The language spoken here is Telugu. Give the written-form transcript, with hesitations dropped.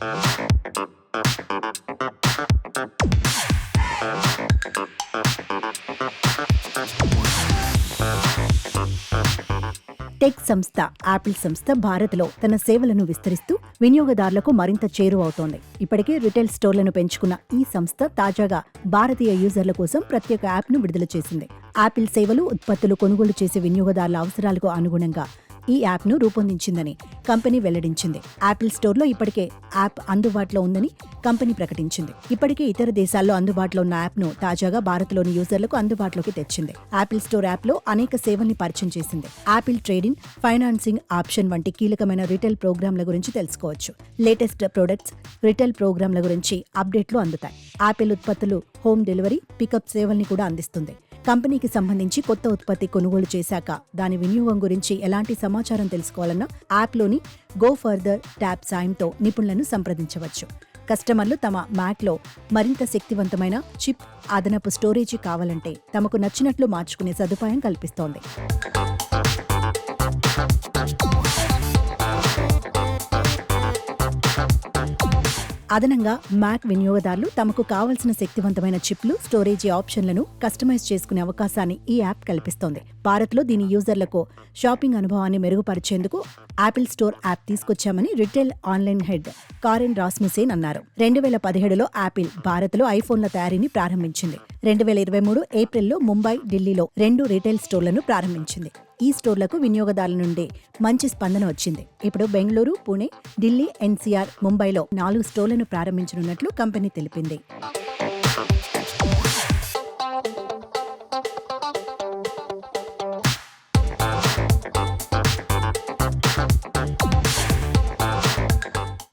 టెక్ సంస్థ యాపిల్ సంస్థ భారత్లో తన సేవలను విస్తరిస్తూ వినియోగదారులకు మరింత చేరువవుతోంది. ఇప్పటికే రిటైల్ స్టోర్లను పెంచుకున్న ఈ సంస్థ తాజాగా భారతీయ యూజర్ల కోసం ప్రత్యేక యాప్ను విడుదల చేసింది. యాపిల్ సేవలు, ఉత్పత్తులు కొనుగోలు చేసే వినియోగదారుల అవసరాలకు అనుగుణంగా ఈ యాప్ను రూపొందించిందని కంపెనీ వెల్లడించింది. యాపిల్ స్టోర్లో ఇప్పటికే యాప్ అందుబాటులో ఉందని కంపెనీ ప్రకటించింది. ఇప్పటికే ఇతర దేశాల్లో అందుబాటులో ఉన్న యాప్ను తాజాగా భారత్లోని యూజర్లకు అందుబాటులోకి తెచ్చింది. యాపిల్ స్టోర్ యాప్లో అనేక సేవల్ని పరిచయం చేసింది. యాపిల్ ట్రేడింగ్, ఫైనాన్సింగ్ ఆప్షన్ వంటి కీలకమైన రిటైల్ ప్రోగ్రాంల గురించి తెలుసుకోవచ్చు. లేటెస్ట్ ప్రొడక్ట్స్, రిటైల్ ప్రోగ్రాంల గురించి అప్డేట్లు అందుతాయి. యాపిల్ ఉత్పత్తులు హోమ్ డెలివరీ, పికప్ సేవల్ని కూడా అందిస్తుంది. కంపెనీకి సంబంధించి కొత్త ఉత్పత్తి కొనుగోలు చేశాక దాని వినియోగం గురించి ఎలాంటి సమాచారం తెలుసుకోవాలన్నా యాప్లోని గో ఫర్దర్ ట్యాబ్ సాయంతో నిపుణులను సంప్రదించవచ్చు. కస్టమర్లు తమ మ్యాక్లో మరింత శక్తివంతమైన చిప్, అదనపు స్టోరేజీ కావాలంటే తమకు నచ్చినట్లు మార్చుకునే సదుపాయం కల్పిస్తోంది. అదనంగా మ్యాక్ వినియోగదారులు తమకు కావలసిన శక్తివంతమైన చిప్లు, స్టోరేజీ ఆప్షన్లను కస్టమైజ్ చేసుకునే అవకాశాన్ని ఈ యాప్ కల్పిస్తోంది. భారత్లో దీని యూజర్లకు షాపింగ్ అనుభవాన్ని మెరుగుపరిచేందుకు యాపిల్ స్టోర్ యాప్ తీసుకొచ్చామని retail online head Karen Rasmussen అన్నారు. 2017లో యాపిల్ భారత్లో ఐఫోన్ల తయారీని ప్రారంభించింది. 2023 ఏప్రిల్లో ముంబై, ఢిల్లీలో 2 రిటైల్ స్టోర్లను ప్రారంభించింది. ఈ స్టోర్లకు వినియోగదారుల నుండి మంచి స్పందన వచ్చింది. ఇప్పుడు బెంగళూరు, పుణె, ఢిల్లీ, ఎన్సీఆర్, ముంబైలో 4 స్టోర్లను ప్రారంభించనున్నట్లు కంపెనీ తెలిపింది.